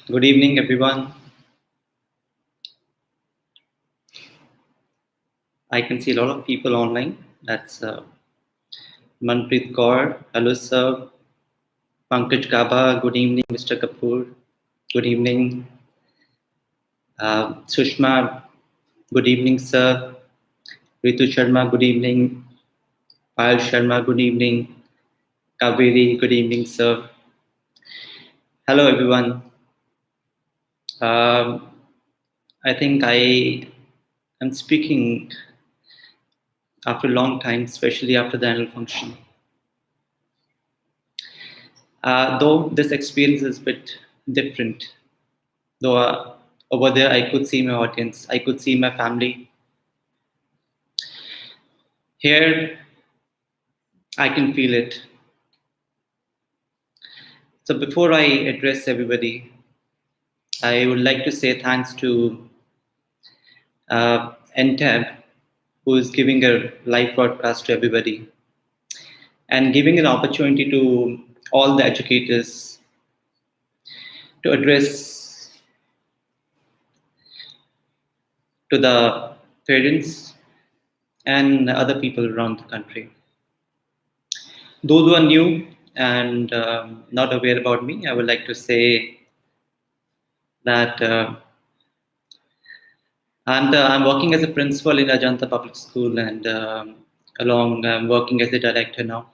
Good evening, everyone. I can see a lot of people online. That's Manpreet Kaur. Hello, sir. Pankaj Gaba. Good evening, Mr. Kapoor. Good evening. Sushma. Good evening, sir. Ritu Sharma. Good evening. Payal Sharma. Good evening. Kaveri. Good evening, sir. Hello, everyone. I think I am speaking after a long time, especially after the annual function. Though this experience is a bit different, though over there I could see my audience, I could see my family. Here, I can feel it. So before I address everybody, I would like to say thanks to Entab, who is giving a live broadcast to everybody and giving an opportunity to all the educators to address to the parents and other people around the country. Those who are new and not aware about me, I would like to say that I'm working as a principal in Ajanta Public School, and along I'm working as a director now.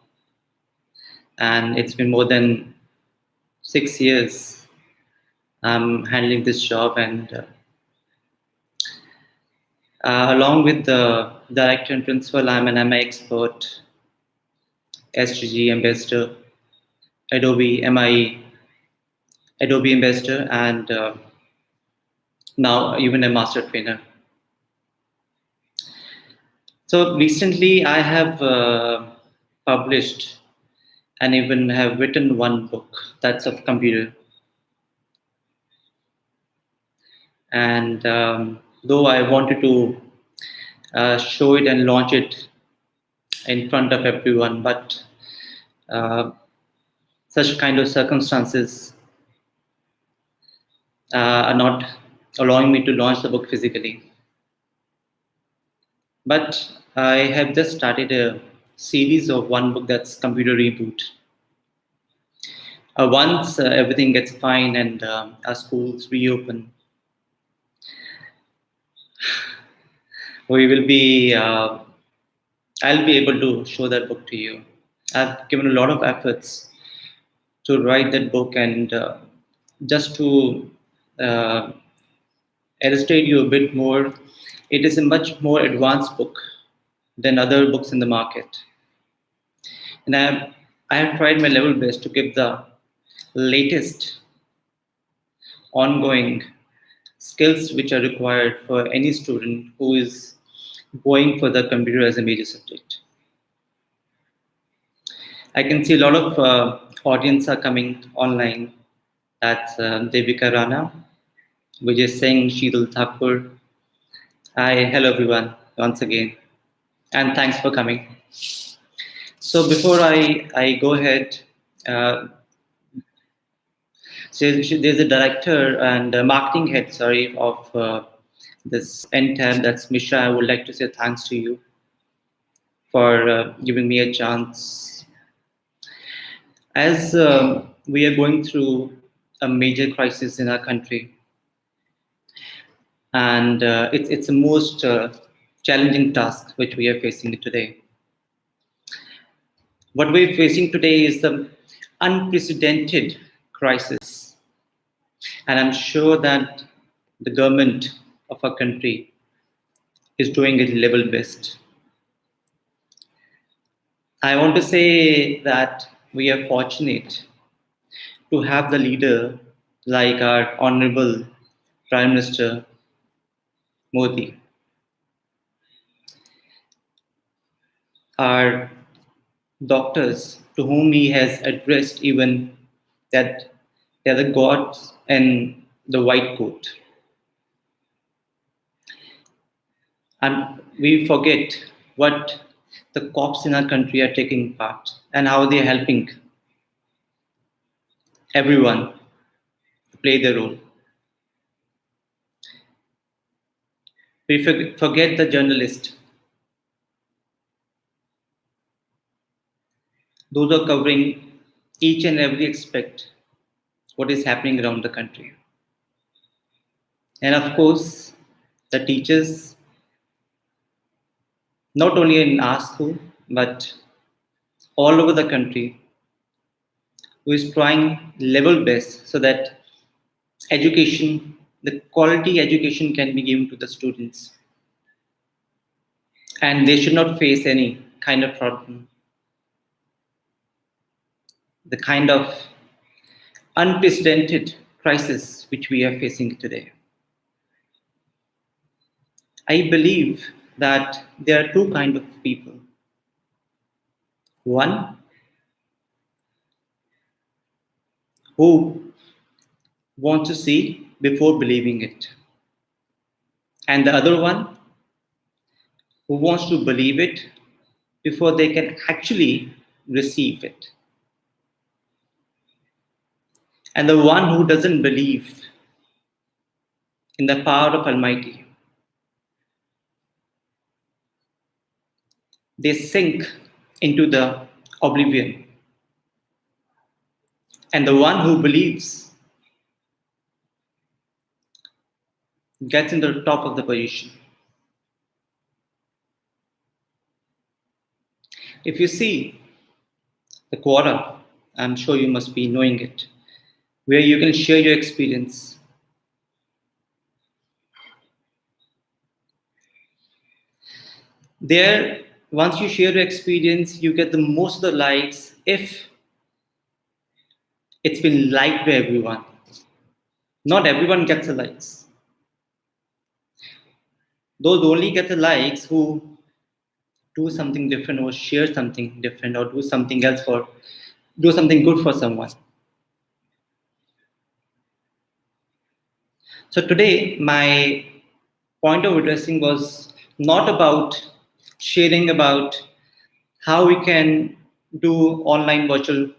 And it's been more than 6 years I'm handling this job, and along with the director and principal, I'm an MIEE expert, SDG ambassador, ADOBE, MIEE, ADOBE ambassador, and now even a master trainer. So recently I have published and even have written one book that's of computer. And though I wanted to show it and launch it in front of everyone, but such kind of circumstances are not allowing me to launch the book physically. But I have just started a series of one book that's Computer Reboot. Once everything gets fine and our schools reopen, we will be, I'll be able to show that book to you. I've given a lot of efforts to write that book, and just to illustrate you a bit more, it is a much more advanced book than other books in the market. And I have tried my level best to give the latest ongoing skills which are required for any student who is going for the computer as a major subject. I can see a lot of audience are coming online. That's Devika Rana, Vijay Singh, Sheetal Thakur. Hi, hello everyone, once again. And thanks for coming. So before I go ahead, so there's a director and a marketing head, sorry, of this Entab, that's Misha. I would like to say thanks to you for giving me a chance. As we are going through a major crisis in our country, and it's a most challenging task which we are facing today. What we're facing today is the unprecedented crisis, and I'm sure that the government of our country is doing its level best. I want to say that we are fortunate to have the leader like our Honorable Prime Minister Modi. Our doctors to whom he has addressed even that they are the gods in the white coat. And we forget what the cops in our country are taking part and how they are helping everyone to play their role. We forget the journalist, those are covering each and every aspect what is happening around the country. And of course, the teachers, not only in our school, but all over the country, who is trying level best so that education, the quality education can be given to the students. And they should not face any kind of problem, the kind of unprecedented crisis which we are facing today. I believe that there are two kinds of people. One who wants to see before believing it, and the other one who wants to believe it before they can actually receive it. And the one who doesn't believe in the power of Almighty, they sink into the oblivion. And the one who believes gets into the top of the position. If you see the quota, I'm sure you must be knowing it, where you can share your experience. There, once you share your experience, you get the most of the likes if it's been liked by everyone. Not everyone gets the likes. Those only get the likes who do something different or share something different or do something else do something good for someone. So today, my point of addressing was not about sharing about how we can do online virtual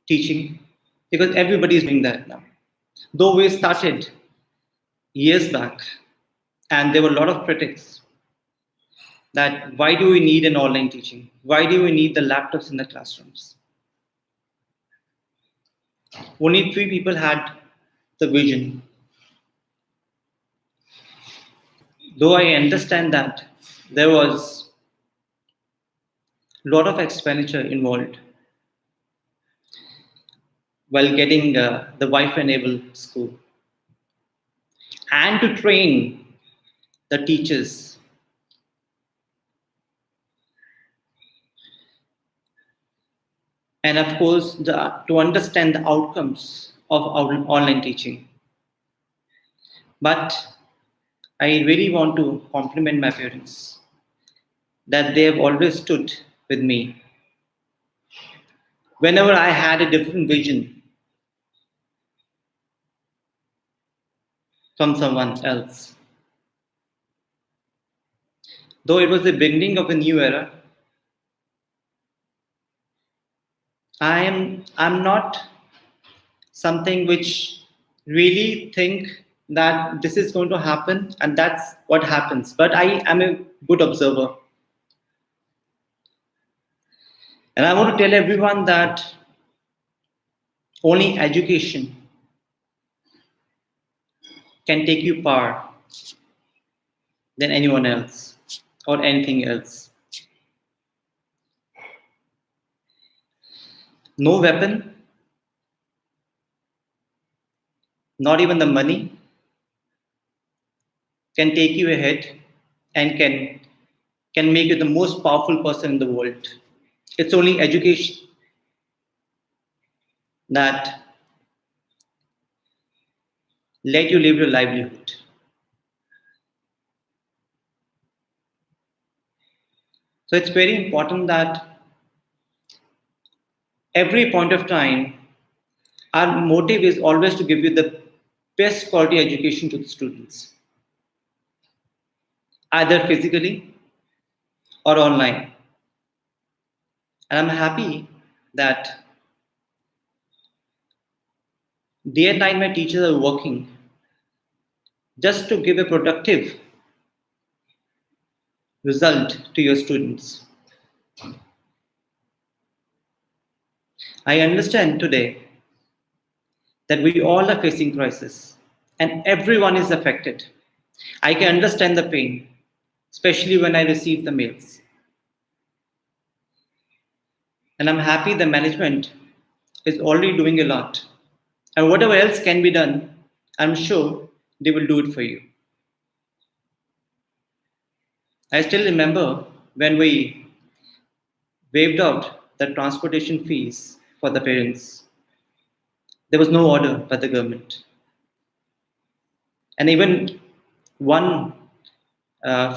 teaching, because everybody is doing that now. Though we started years back, and there were a lot of critics that why do we need an online teaching? Why do we need the laptops in the classrooms? Only 3 people had the vision. Though I understand that there was a lot of expenditure involved while getting the Wi-Fi enabled school and to train the teachers. And of course, to understand the outcomes of online teaching. But I really want to compliment my parents that they have always stood with me. Whenever I had a different vision from someone else, though it was the beginning of a new era, I'm not something which really think that this is going to happen and that's what happens. But I am a good observer. And I want to tell everyone that only education can take you far than anyone else or anything else. No weapon, not even the money, can take you ahead and can make you the most powerful person in the world. It's only education that let you live your livelihood. So it's very important that every point of time, our motive is always to give you the best quality education to the students, either physically or online. And I'm happy that Day and night, my teachers are working just to give a productive result to your students. I understand today that we all are facing crisis and everyone is affected. I can understand the pain, especially when I receive the mails. And I'm happy the management is already doing a lot. And whatever else can be done, I'm sure they will do it for you. I still remember when we waived out the transportation fees for the parents. There was no order by the government. And even one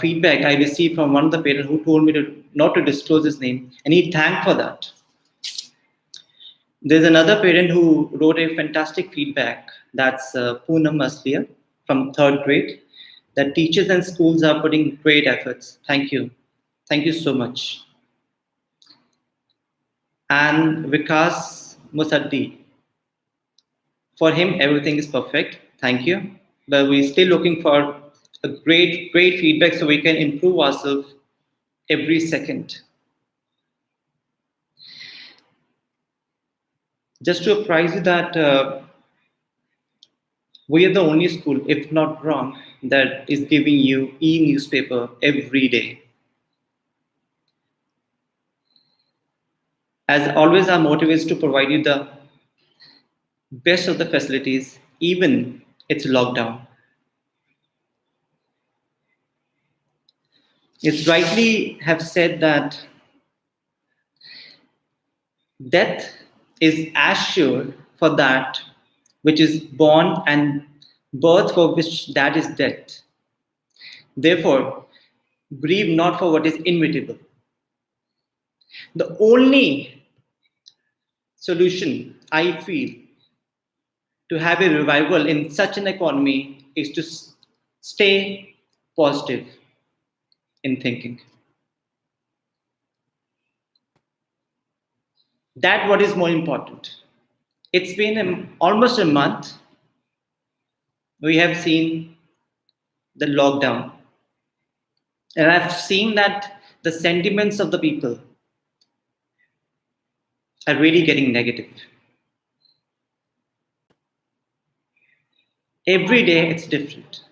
feedback I received from one of the parents who told me not to disclose his name, and he thanked for that. There's another parent who wrote a fantastic feedback. That's Poonam Asliya from third grade. That teachers and schools are putting great efforts. Thank you. Thank you so much. And Vikas Musaddi. For him, everything is perfect. Thank you. But we're still looking for a great feedback so we can improve ourselves every second. Just to apprise you that we are the only school, if not wrong, that is giving you e-newspaper every day. As always, our motive is to provide you the best of the facilities, even it's lockdown. It's rightly have said that death is as sure for that which is born and birth for which that is death. Therefore, grieve not for what is inevitable. The only solution I feel to have a revival in such an economy is to stay positive in thinking. That what is more important. It's been almost a month. We have seen the lockdown. And I've seen that the sentiments of the people are really getting negative. Every day it's different.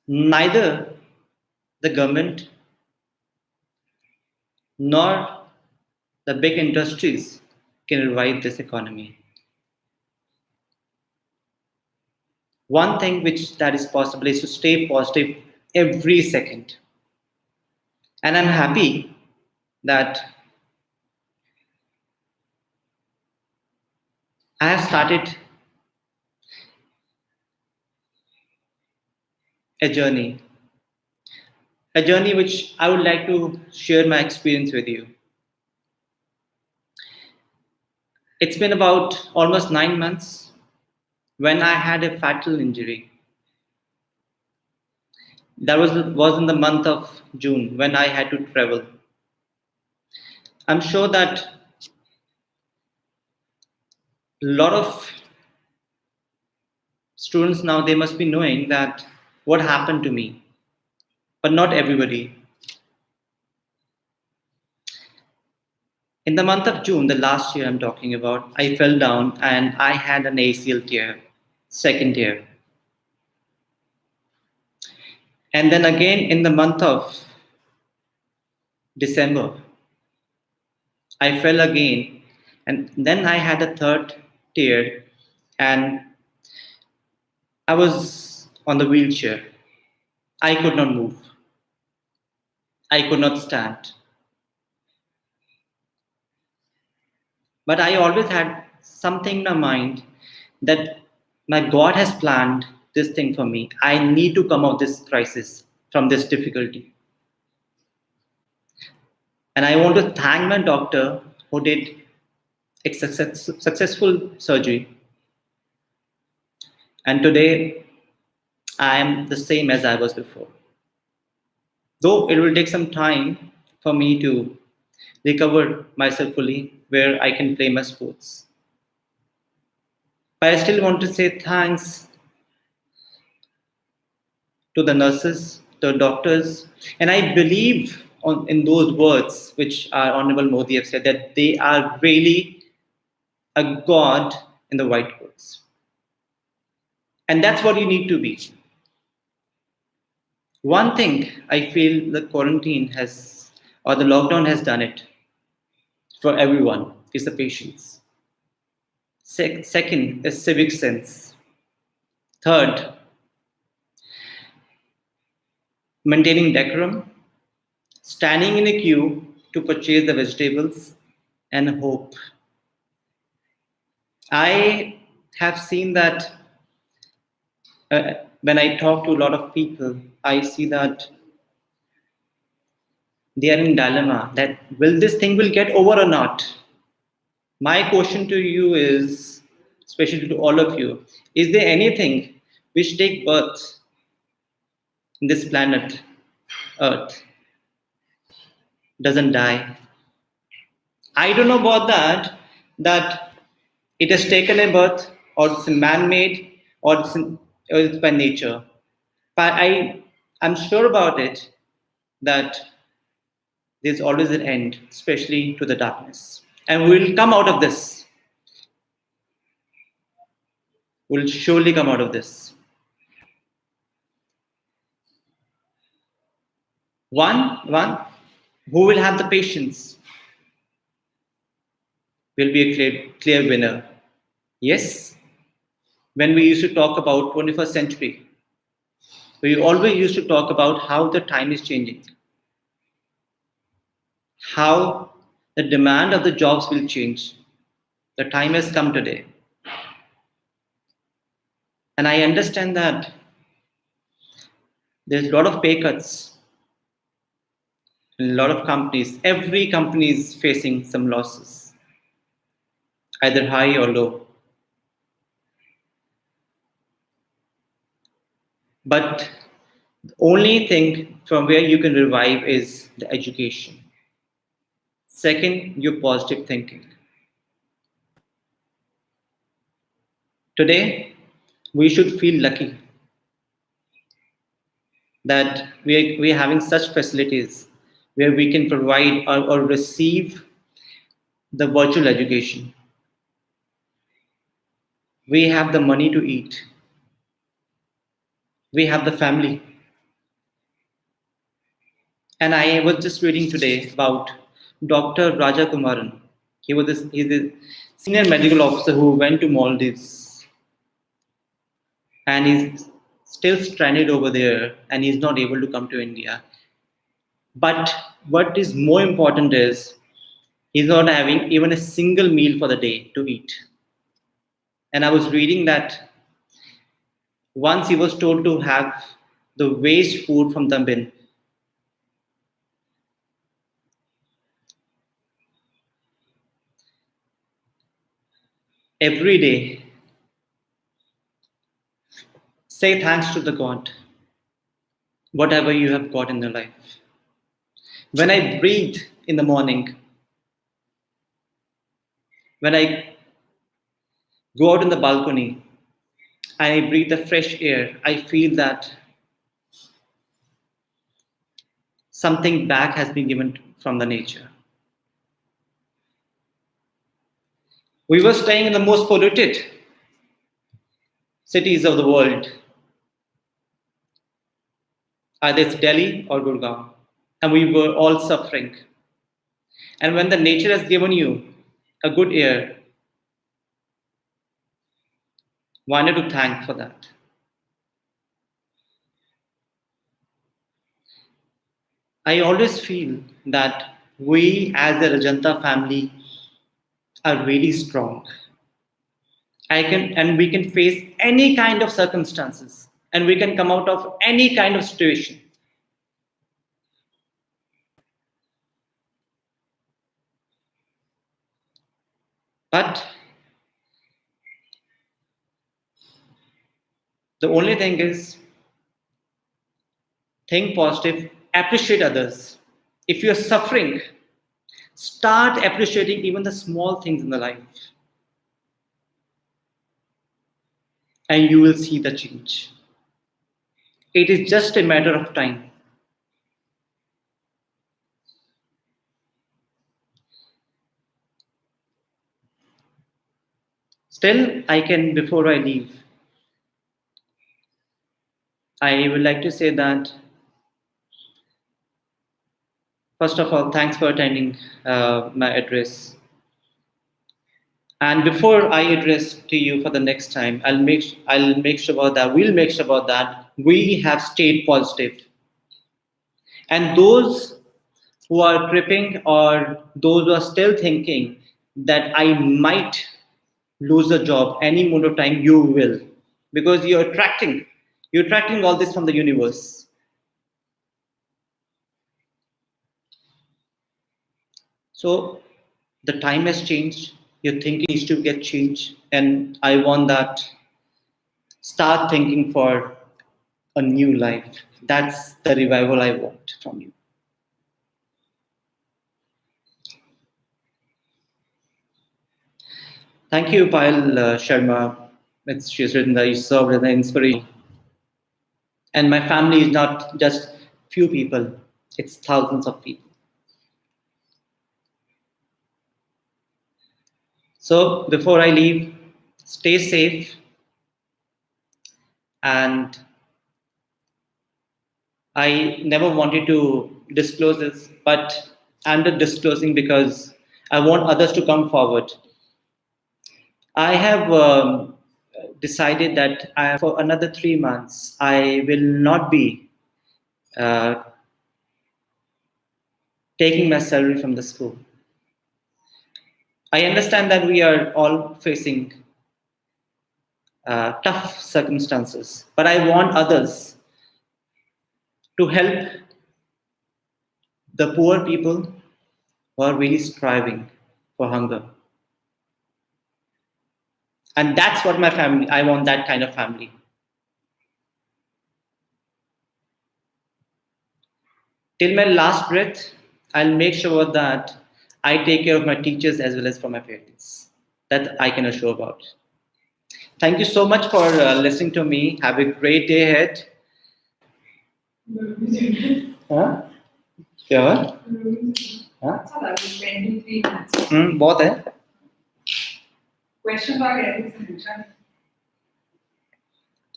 Neither the government nor the big industries can revive this economy. One thing which that is possible is to stay positive every second. And I'm happy that I have started a journey which I would like to share my experience with you. It's been about almost 9 months when I had a fatal injury. That was in the month of June when I had to travel. I'm sure that a lot of students now, they must be knowing that what happened to me, but not everybody. In the month of June, the last year I'm talking about, I fell down and I had an ACL tear, second tear. And then again in the month of December, I fell again, and then I had a third tear, and I was on the wheelchair. I could not move. I could not stand. But I always had something in my mind that my God has planned this thing for me. I need to come out of this crisis, from this difficulty. And I want to thank my doctor who did a successful surgery. And today, I am the same as I was before. Though it will take some time for me to recover myself fully, where I can play my sports. But I still want to say thanks to the nurses, the doctors, and I believe in those words which our Honorable Modi have said, that they are really a god in the white goods. And that's what you need to be. One thing I feel the quarantine has, or the lockdown has done it for everyone, is the patience. Second is civic sense. Third, maintaining decorum, standing in a queue to purchase the vegetables, and hope. I have seen that when I talk to a lot of people, I see that they are in dilemma that will this thing will get over or not. My question to you is, especially to all of you, is there anything which take birth in this planet Earth doesn't die? I don't know about that it has taken a birth, or it's man-made, or it's by nature. But I'm sure about it that there's always an end, especially to the darkness. And we'll come out of this. We'll surely come out of this. One who will have the patience will be a clear winner. Yes, when we used to talk about 21st century, we always used to talk about how the time is changing, how the demand of the jobs will change. The time has come today. And I understand that there's a lot of pay cuts in a lot of companies. Every company is facing some losses, either high or low. But the only thing from where you can revive is the education. Second, your positive thinking. Today, we should feel lucky that we are having such facilities where we can provide or receive the virtual education. We have the money to eat. We have the family. And I was just reading today about Dr. Raja Kumaran. He's a senior medical officer who went to Maldives, and he's still stranded over there, and he's not able to come to India. But what is more important is he's not having even a single meal for the day to eat. And I was reading that once he was told to have the waste food from the bin. Every day, say thanks to the God, whatever you have got in your life. When I breathe in the morning, when I go out in the balcony and I breathe the fresh air, I feel that something back has been given from the nature. We were staying in the most polluted cities of the world, either it's Delhi or Gurugram, and we were all suffering. And when the nature has given you a good air, why not to thank for that? I always feel that we as the Ajanta family are really strong. We can face any kind of circumstances, and we can come out of any kind of situation. But the only thing is, think positive, appreciate others. If you're suffering, start appreciating even the small things in the life. and you will see the change. It is just a matter of time. Still, before I leave, I would like to say that, first of all, thanks for attending my address. And before I address to you for the next time, I'll make sure that we have stayed positive. And those who are tripping or those who are still thinking that I might lose a job any moment of time, you will, because you're attracting all this from the universe. So the time has changed. Your thinking needs to get changed, and I want that. Start thinking for a new life. That's the revival I want from you. Thank you, Payal Sharma. She's written that you served as an inspiration. And my family is not just few people, it's thousands of people. So before I leave, stay safe. And I never wanted to disclose this, but I'm just disclosing because I want others to come forward. I have decided that for another 3 months, I will not be taking my salary from the school. I understand that we are all facing tough circumstances, but I want others to help the poor people who are really striving for hunger. And that's what my family, I want that kind of family. Till my last breath, I'll make sure that I take care of my teachers as well as for my parents. That I can assure about. Thank you so much for listening to me. Have a great day ahead. हाँ? क्या हुआ? हाँ? बहुत है. Question आ गया है sir.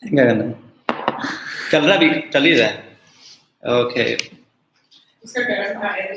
क्या करना है? चल ही रहा है. Okay. उसका करंट आ गया.